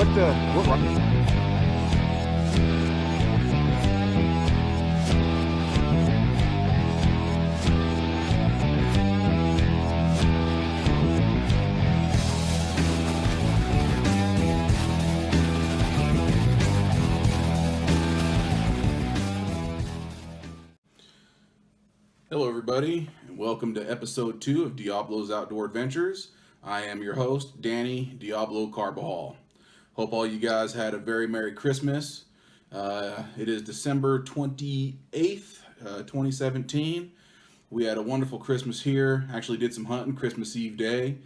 what? Hello everybody, and welcome to episode 2 of Diablo's Outdoor Adventures. I am your host, Danny Diablo Carbajal. Hope all you guys had a very Merry Christmas. It is December 28th, 2017. We had a wonderful Christmas here. Actually did some hunting Christmas Eve day.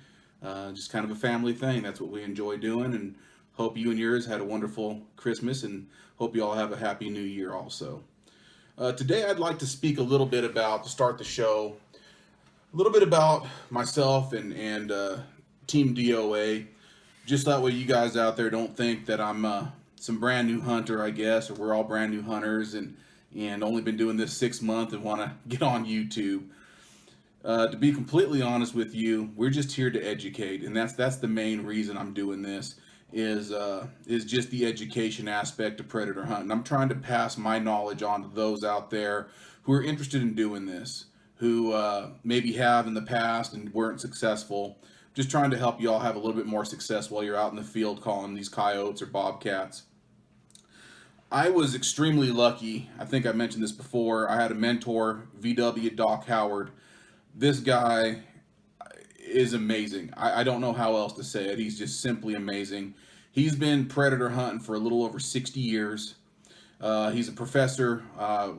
Just kind of a family thing. That's what we enjoy doing, and hope you and yours had a wonderful Christmas, and hope you all have a happy new year also. Today I'd like to speak a little bit about, to start the show, a little bit about myself and Team DOA, just that way you guys out there don't think that I'm some brand new hunter, I guess, or we're all brand new hunters and only been doing this 6 months and want to get on YouTube. To be completely honest with you, we're just here to educate, and that's the main reason I'm doing this. Is just the education aspect of predator hunting. I'm trying to pass my knowledge on to those out there who are interested in doing this, who maybe have in the past and weren't successful. Just trying to help you all have a little bit more success while you're out in the field calling these coyotes or bobcats. I was extremely lucky. I think I mentioned this before. I had a mentor, VW Doc Howard. This guy is amazing. I don't know how else to say it. He's just simply amazing. He's been predator hunting for a little over 60 years. He's a professor,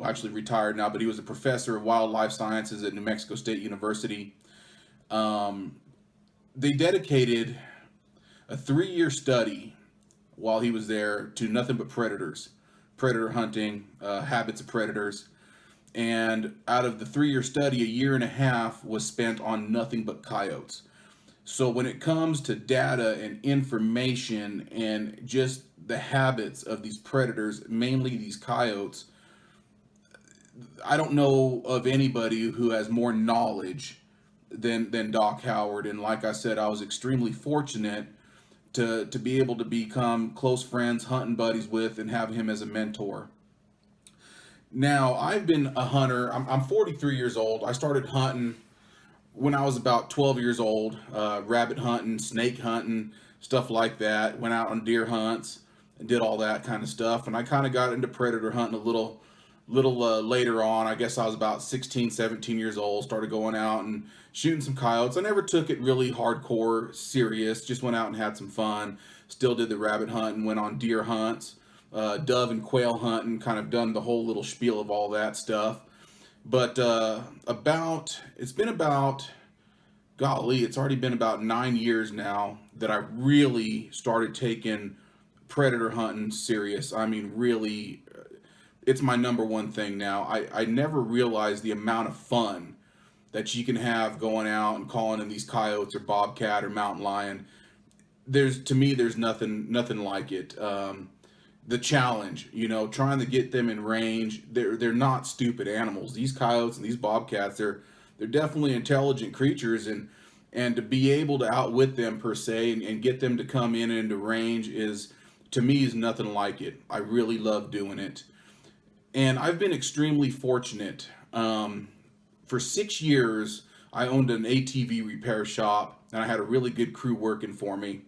actually retired now, but he was a professor of wildlife sciences at New Mexico State University. They dedicated a 3-year study while he was there to nothing but predators, predator hunting, habits of predators. And out of the 3-year study, 1.5 years was spent on nothing but coyotes. So when it comes to data and information and just the habits of these predators, mainly these coyotes, I don't know of anybody who has more knowledge than Doc Howard. And like I said, I was extremely fortunate to be able to become close friends, hunting buddies with, and have him as a mentor. Now, I've been a hunter. I'm 43 years old. I started hunting when I was about 12 years old, rabbit hunting, snake hunting, stuff like that. Went out on deer hunts and did all that kind of stuff. And I kind of got into predator hunting a little later on. I guess I was about 16, 17 years old, started going out and shooting some coyotes. I never took it really hardcore serious, just went out and had some fun. Still did the rabbit hunting, went on deer hunts. Dove and quail hunting, kind of done the whole little spiel of all that stuff. But it's already been about 9 years now that I really started taking predator hunting serious. I mean, really, it's my number one thing now. I never realized the amount of fun that you can have going out and calling in these coyotes or bobcat or mountain lion. To me, there's nothing like it. The challenge, trying to get them in range. They're not stupid animals. These coyotes and these bobcats, they're definitely intelligent creatures, and to be able to outwit them per se and get them to come in into range is nothing like it. I really love doing it, and I've been extremely fortunate. For 6 years, I owned an ATV repair shop, and I had a really good crew working for me.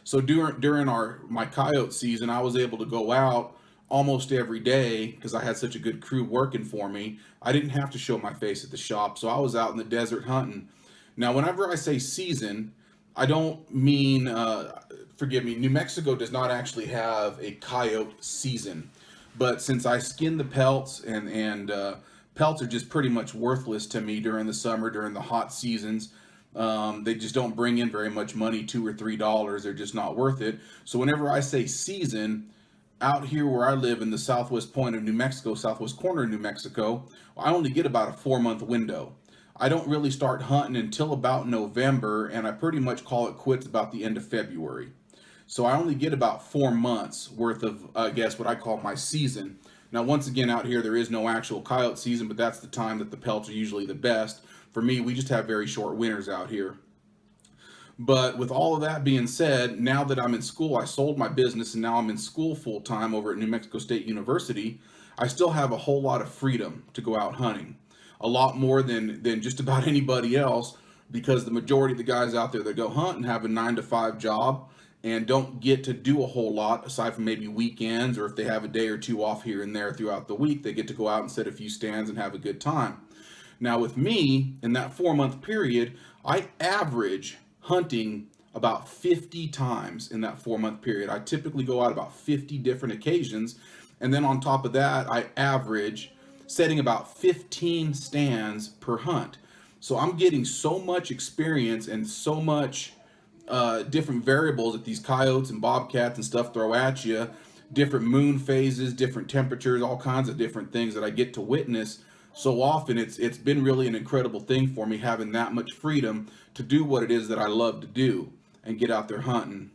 So during my coyote season, I was able to go out almost every day because I had such a good crew working for me. I didn't have to show my face at the shop, so I was out in the desert hunting. Now, whenever I say season, I don't mean, forgive me, New Mexico does not actually have a coyote season. But since I skin the pelts, and pelts are just pretty much worthless to me during the summer, during the hot seasons. They just don't bring in very much money, $2 or $3. They're just not worth it. So whenever I say season, out here where I live in the southwest point of New Mexico, southwest corner of New Mexico, I only get about a 4-month window. I don't really start hunting until about November, and I pretty much call it quits about the end of February. So I only get about 4 months worth of, I guess, what I call my season. Now, once again, out here, there is no actual coyote season, but that's the time that the pelts are usually the best. For me, we just have very short winters out here. But with all of that being said, now that I'm in school, I sold my business and now I'm in school full time over at New Mexico State University. I still have a whole lot of freedom to go out hunting, a lot more than just about anybody else, because the majority of the guys out there that go hunt and have a 9 to 5 job and don't get to do a whole lot aside from maybe weekends, or if they have a day or two off here and there throughout the week, they get to go out and set a few stands and have a good time. Now with me, in that 4 month period, I average hunting about 50 times in that 4 month period. I typically go out about 50 different occasions. And then on top of that, I average setting about 15 stands per hunt. So I'm getting so much experience and so much different variables that these coyotes and bobcats and stuff throw at you, different moon phases, different temperatures, all kinds of different things that I get to witness so often. It's been really an incredible thing for me having that much freedom to do what it is that I love to do and get out there hunting.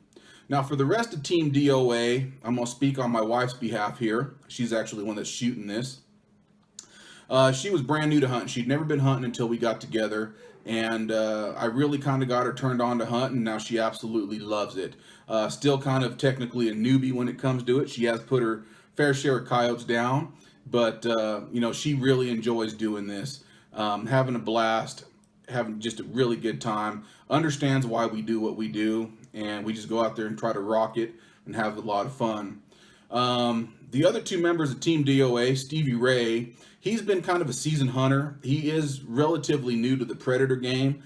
Now for the rest of Team DOA, I'm going to speak on my wife's behalf here. She's actually the one that's shooting this. She was brand new to hunting. She'd never been hunting until we got together, and I really kind of got her turned on to hunting. Now she absolutely loves it. Still kind of technically a newbie when it comes to it. She has put her fair share of coyotes down, but she really enjoys doing this, having a blast, having just a really good time, understands why we do what we do, and we just go out there and try to rock it and have a lot of fun. The other two members of Team DOA, Stevie Ray, he's been kind of a seasoned hunter. He is relatively new to the predator game.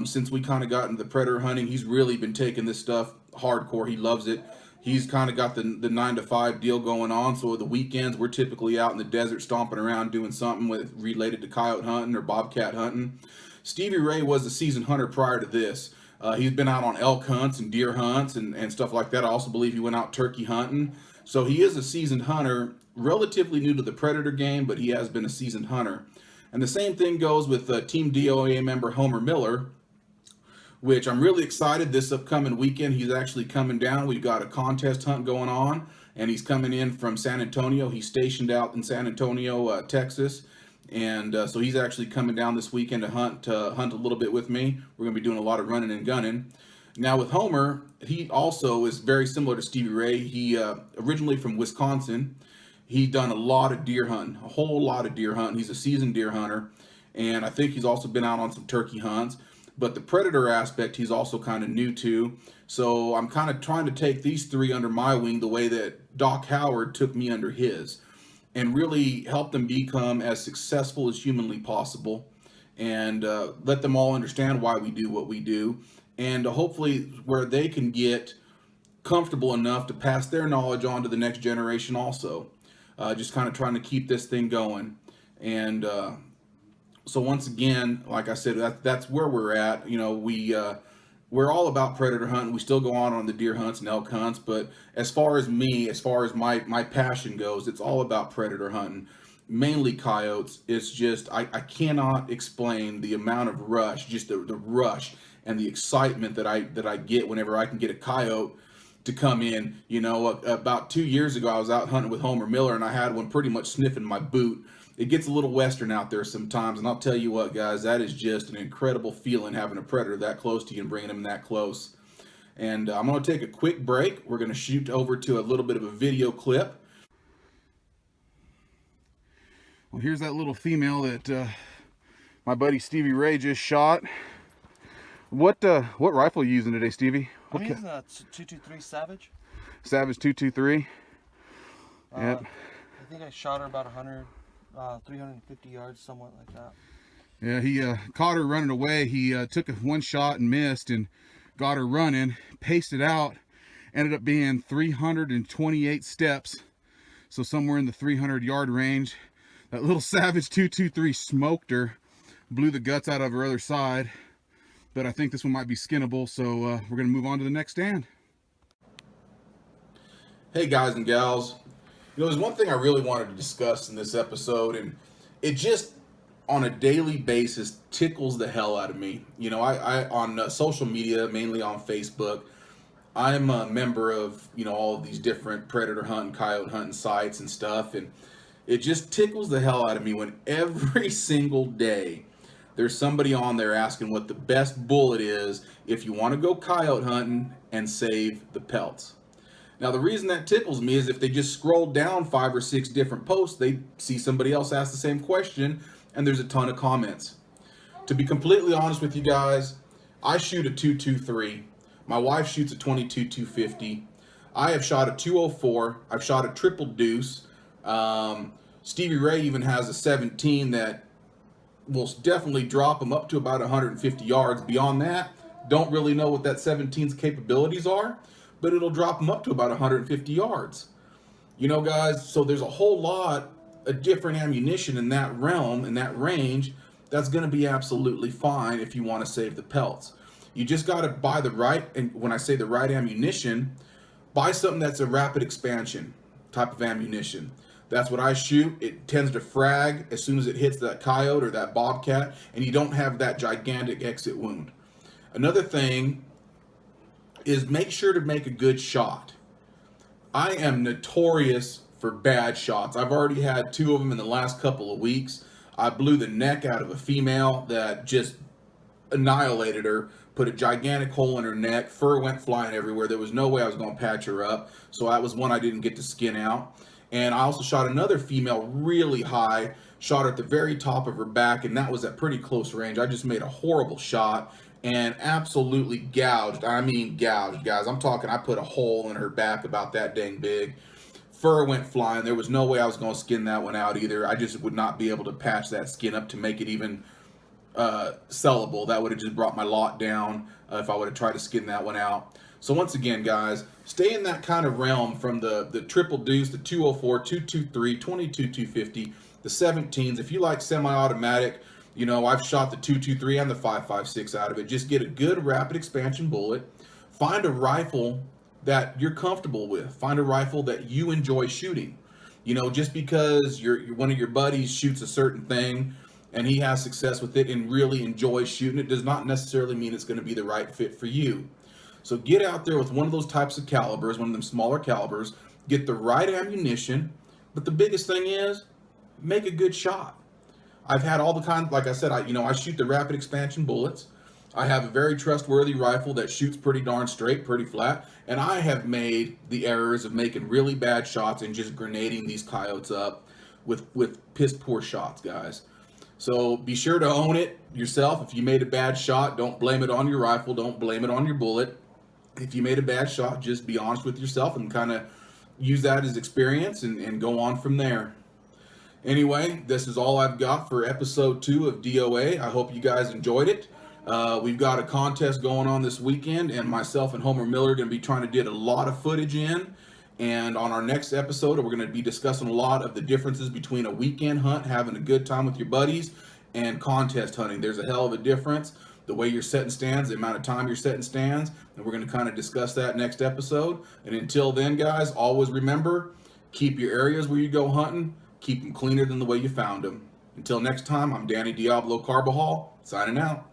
Since we kind of got into the predator hunting, he's really been taking this stuff hardcore. He loves it. He's kind of got the 9 to 5 deal going on. So the weekends, we're typically out in the desert stomping around doing something related to coyote hunting or bobcat hunting. Stevie Ray was a seasoned hunter prior to this. He's been out on elk hunts and deer hunts and stuff like that. I also believe he went out turkey hunting. So he is a seasoned hunter, relatively new to the predator game, but he has been a seasoned hunter. And the same thing goes with Team DOA member Homer Miller, which I'm really excited this upcoming weekend. He's actually coming down. We've got a contest hunt going on, and he's coming in from San Antonio. He's stationed out in San Antonio, Texas. And so he's actually coming down this weekend to hunt a little bit with me. We're going to be doing a lot of running and gunning. Now with Homer, he also is very similar to Stevie Ray. He originally from Wisconsin. He done a lot of deer hunting, a whole lot of deer hunting. He's a seasoned deer hunter, and I think he's also been out on some turkey hunts. But the predator aspect, he's also kind of new to. So I'm kind of trying to take these three under my wing the way that Doc Howard took me under his, and really help them become as successful as humanly possible, and let them all understand why we do what we do, and hopefully where they can get comfortable enough to pass their knowledge on to the next generation also. Just kind of trying to keep this thing going. And so once again, like I said, that's where we're at. We're all about predator hunting. We still go on the deer hunts and elk hunts, but as far as my passion goes, it's all about predator hunting, mainly coyotes. It's just I cannot explain the amount of rush, just the rush and the excitement that I get whenever I can get a coyote to come in. About 2 years ago, I was out hunting with Homer Miller, and I had one pretty much sniffing my boot. It gets a little western out there sometimes, and I'll tell you what, guys, that is just an incredible feeling, having a predator that close to you and bringing him that close. And I'm going to take a quick break. We're going to shoot over to a little bit of a video clip. Well, here's that little female that my buddy Stevie Ray just shot. What rifle are you using today, Stevie? I'm using a 223 Savage. Savage 223. Yep. I think I shot her about 350 yards, somewhat like that. Yeah, he caught her running away. He took one shot and missed and got her running, paced it out, ended up being 328 steps. So somewhere in the 300-yard range. That little Savage 223 smoked her, blew the guts out of her other side. But I think this one might be skinnable, so we're going to move on to the next stand. Hey guys and gals, there's one thing I really wanted to discuss in this episode, and it just on a daily basis tickles the hell out of me. I on social media, mainly on Facebook, I'm a member of all of these different predator hunting, coyote hunting sites and stuff, and it just tickles the hell out of me when every single day there's somebody on there asking what the best bullet is if you want to go coyote hunting and save the pelts. Now, the reason that tickles me is if they just scroll down 5 or 6 different posts, they see somebody else ask the same question, and there's a ton of comments. To be completely honest with you guys, I shoot a 223. My wife shoots a 22-250. I have shot a 204. I've shot a triple deuce. Stevie Ray even has a 17 that will definitely drop him up to about 150 yards. Beyond that, don't really know what that 17's capabilities are, but it'll drop him up to about 150 yards. You know, guys, so there's a whole lot of different ammunition in that realm, in that range, that's going to be absolutely fine if you want to save the pelts. You just got to buy the right, and when I say the right ammunition, buy something that's a rapid expansion type of ammunition. That's what I shoot. It tends to frag as soon as it hits that coyote or that bobcat, and you don't have that gigantic exit wound. Another thing is make sure to make a good shot. I am notorious for bad shots. I've already had 2 of them in the last couple of weeks. I blew the neck out of a female that just annihilated her, put a gigantic hole in her neck, fur went flying everywhere. There was no way I was going to patch her up, so that was one I didn't get to skin out. And I also shot another female really high, shot her at the very top of her back, and that was at pretty close range. I just made a horrible shot and absolutely gouged. I mean gouged, guys. I'm talking I put a hole in her back about that dang big. Fur went flying. There was no way I was going to skin that one out either. I just would not be able to patch that skin up to make it even sellable. That would have just brought my lot down if I would have tried to skin that one out. So once again, guys, stay in that kind of realm from the triple deuce, the 204, 223, 22, 250, the 17s. If you like semi-automatic, you know, I've shot the 223 and the 5.56 out of it. Just get a good rapid expansion bullet. Find a rifle that you're comfortable with. Find a rifle that you enjoy shooting. You know, just because one of your buddies shoots a certain thing and he has success with it and really enjoys shooting it does not necessarily mean it's going to be the right fit for you. So get out there with one of those types of calibers, one of them smaller calibers, get the right ammunition, but the biggest thing is make a good shot. I've had all the kind, like I said, I shoot the rapid expansion bullets. I have a very trustworthy rifle that shoots pretty darn straight, pretty flat, and I have made the errors of making really bad shots and just grenading these coyotes up with piss poor shots, guys. So be sure to own it yourself. If you made a bad shot, don't blame it on your rifle, don't blame it on your bullet. If you made a bad shot, just be honest with yourself and kind of use that as experience and go on from there. Anyway, this is all I've got for episode 2 of DOA. I hope you guys enjoyed it. We've got a contest going on this weekend, and myself and Homer Miller are going to be trying to get a lot of footage in. And on our next episode, we're going to be discussing a lot of the differences between a weekend hunt, having a good time with your buddies, and contest hunting. There's a hell of a difference. The way you're setting stands, the amount of time you're setting stands, and we're going to kind of discuss that next episode. And until then, guys, always remember, keep your areas where you go hunting, keep them cleaner than the way you found them. Until next time, I'm Danny Diablo Carbajal, signing out.